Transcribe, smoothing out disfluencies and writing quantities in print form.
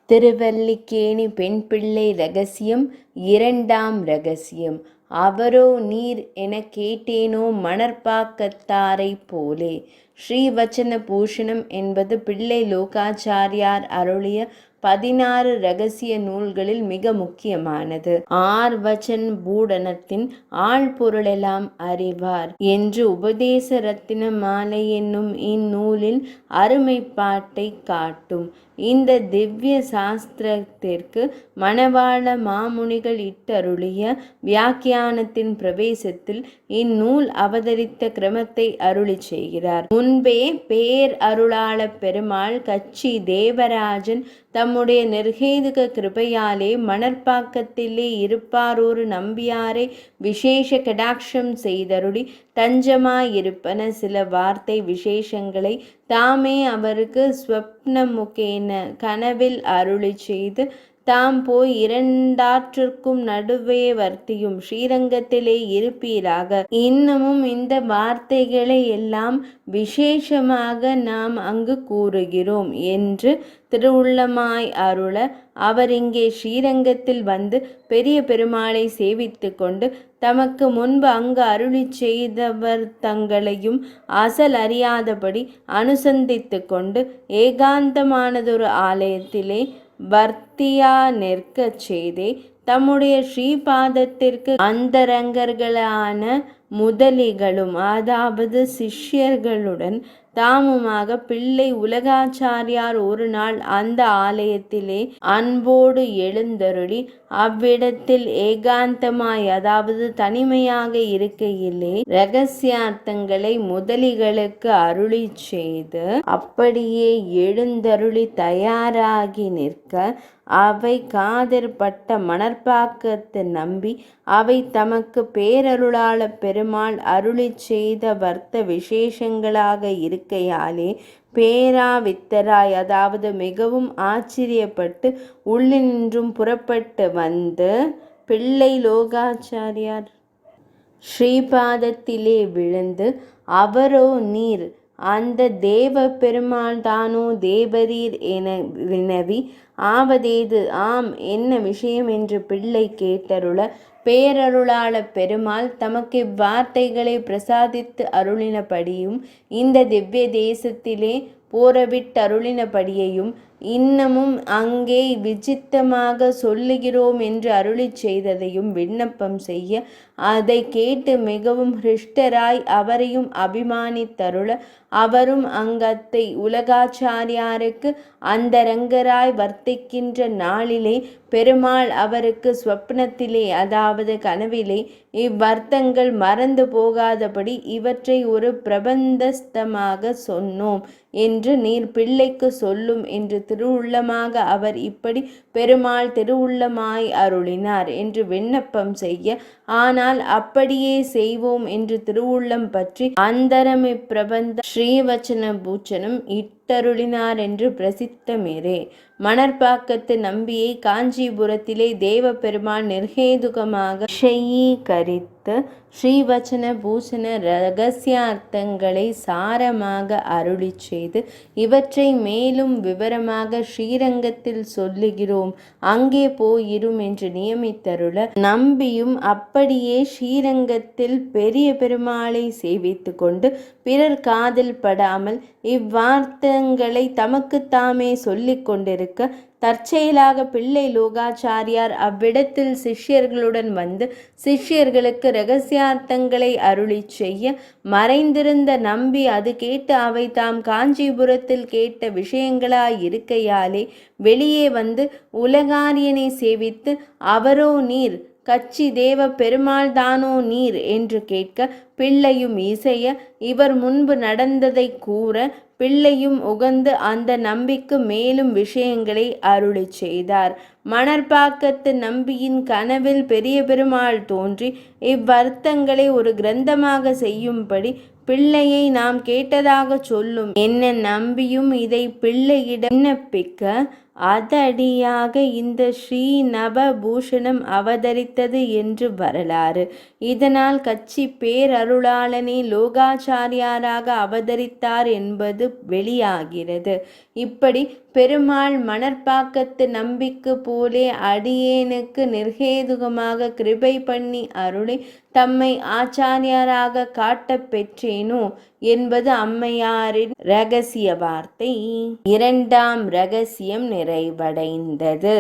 திருவல்லிக்கேணி பெண் பிள்ளை இரகசியம் இரண்டாம் இரகசியம். அவரோ நீர் எனக் கேட்டேனோ மணற்பாக்கத்தாரைப் போலே. ஸ்ரீவச்சன பூஷணம் என்பது பிள்ளை லோகாச்சாரியார் அருளிய 16 இரகசிய நூல்களில் மிக முக்கியமானது. ஆர்வச்சன் பூடனத்தின் ஆழ்பொருளெல்லாம் அறிவார் என்று உபதேச ரத்தின மாலை என்னும் இந்நூலின் அருமைப்பாட்டைக் காட்டும். இந்த திவ்ய சாஸ்திரத்திற்கு மணவாள மாமுனிகள் இட்டருளிய வியாக்கியானத்தின் பிரவேசத்தில் இந்நூல் அவதரித்த கிரமத்தை அருளி செய்கிறார். முன்பே பேர் அருளாள பெருமாள் கச்சி தேவராஜன் தம்முடைய நிர்ஹேதுக கிருபையாலே மணற்பாக்கத்திலே இருப்பாரொரு நம்பியாரை விசேஷ கடாட்சம் செய்தருளி தஞ்சமாயிருப்பன சில வார்த்தை விசேஷங்களை தாமே அவருக்கு ஸ்வப்னமுகேன கனவில் அருளி செய்து தாம் போய் இரண்டாற்றிற்கும் நடுவே வர்த்தியும் ஸ்ரீரங்கத்திலே இருப்பீராக. இன்னமும் இந்த வார்த்தைகளை எல்லாம் விசேஷமாக நாம் அங்கு கூறுகிறோம் என்று திருவுள்ளமாய் அருள அவர் இங்கே ஸ்ரீரங்கத்தில் வந்து பெரிய பெருமாளை சேவித்து கொண்டு தமக்கு முன்பு அங்கு அருளி செய்தவர் தங்களையும் அசல் அறியாதபடி அனுசந்தித்து கொண்டு ஏகாந்தமானதொரு ஆலயத்திலே வர்த்தியா நிற்கச் செய்தே தம்முடைய ஸ்ரீபாதத்திற்கு அந்தரங்கர்களான முதலிகளும் அதாவது சிஷ்யர்களுடன் தாமுமாக பிள்ளை உலகாச்சாரியார் ஒரு நாள் அந்த ஆலயத்திலே அன்போடு எழுந்தருளி அவ்விடத்தில் ஏகாந்தமாய் அதாவது தனிமையாக இருக்கையிலே இரகசியார்த்தங்களை முதலிகளுக்கு அருளி செய்து அப்படியே எழுந்தருளி தயாராகி நிற்க அவை காதிற்பட்ட மணற்பாக்கத்து நம்பி அவை தமக்கு பேரருளாள பெருமாள் அருளி செய்த வர்த்த விசேஷங்களாக இருக்கையாலே பேராவித்தராய் அதாவது மிகவும் ஆச்சரியப்பட்டு உள்ளினின்றும் புறப்பட்டு வந்து பிள்ளை லோகாச்சாரியார் ஸ்ரீபாதத்திலே விழுந்து அவரோ நீர் அந்த தேவ பெருமாள் தானோ தேவரீர் என வினவி ஆவதேது ஆம் என்ன விஷயம் என்று பிள்ளை கேட்டருள பேரருளாள பெருமாள் தமக்கு இவ்வார்த்தைகளை பிரசாதித்து அருளினபடியும் இந்த திவ்ய தேசத்திலே போரவிட்டருளினபடியையும் இன்னமும் அங்கே விசித்தமாக சொல்லுகிறோம் என்று அருளி செய்ததையும் விண்ணப்பம் செய்ய அதை கேட்டு மிகவும் ஹிருஷ்டராய் அவரையும் அபிமானித்தருள அவரும் அங்கத்தை உலகாச்சாரியாருக்கு அந்தரங்கராய் வர்த்திக்கின்ற நாளிலே பெருமாள் அவருக்கு ஸ்வப்னத்திலே அதாவது கனவிலே இவ்வர்த்தங்கள் மறந்து போகாதபடி இவற்றை ஒரு பிரபந்தஸ்தமாக சொன்னோம் என்று நீர் பிள்ளைக்கு சொல்லும் என்று திருவுள்ளமாக அவர் இப்படி பெருமாள் திருவுள்ளமாய் அருளினார் என்று விண்ணப்பம் செய்ய ஆனால் அப்படியே செய்வோம் என்று திருவுள்ளம் பற்றி அந்தரமி பிரபந்த ஸ்ரீவச்சன பூச்சனம் இட்டருளினார் என்று பிரசித்தமேரே. மணற்பாக்கத்து நம்பியை காஞ்சிபுரத்திலே தேவ பெருமாள் நிர்ஹேதுகமாக ஷயீகரித்து ஸ்ரீவச்சன பூஷண இரகசியார்த்தங்களை சாரமாக அருளி செய்து இவற்றை மேலும் விவரமாக ஸ்ரீரங்கத்தில் சொல்லுகிறோம் அங்கே போயிரும் என்று நியமித்தருள நம்பியும் அப்படியே ஸ்ரீரங்கத்தில் பெரிய பெருமாளை சேவித்து கொண்டு பிறர் காதில் படாமல் இவ்வார்த்தங்களை தமக்கு தாமே சொல்லிக் கொண்டிருக்க தற்செயலாக பிள்ளை லோகாச்சாரியார் அவ்விடத்தில் சிஷ்யர்களுடன் வந்து சிஷ்யர்களுக்கு இரகசியார்த்தங்களை அருளி செய்ய மறைந்திருந்த நம்பி அது கேட்டு அவை தாம் காஞ்சிபுரத்தில் கேட்ட விஷயங்களாய் இருக்கையாலே வெளியே வந்து உலகாரியனை சேவித்து அவரோ நீர் கச்சி தேவ பெருமாள் தானோ நீர் என்று கேட்க பிள்ளையும் இசைய இவர் முன்பு நடந்ததை கூற பிள்ளையும் உகந்து அந்த நம்பிக்கு மேலும் விஷயங்களை அருளி செய்தார். மணற்பாக்கத்து நம்பியின் கனவில் பெரிய பெருமாள் தோன்றி இவ்வர்த்தங்களை ஒரு கிரந்தமாக செய்யும்படி பிள்ளையை நாம் கேட்டதாக சொல்லும் என்ன நம்பியும் இதை பிள்ளையிடம் விண்ணப்பிக்க அதடியாக இந்த ஸ்ரீ நபபூஷணம் அவதரித்தது என்று வரலாறு. இதனால் கச்சி பேரருளாளனே லோகாச்சாரியாராக அவதரித்தார் என்பது வெளியாகிறது. இப்படி பெருமாள் மணற்பாக்கத்து நம்பிக்கு போலே அடியேனுக்கு நிர்ஹேதுகமாக கிருபை பண்ணி அருளை தம்மை ஆச்சாரியாராக காட்டப் பெற்றேனோ என்பது அம்மையாரின் இரகசிய வார்த்தை. இரண்டாம் இரகசியம் நிறைவடைந்தது.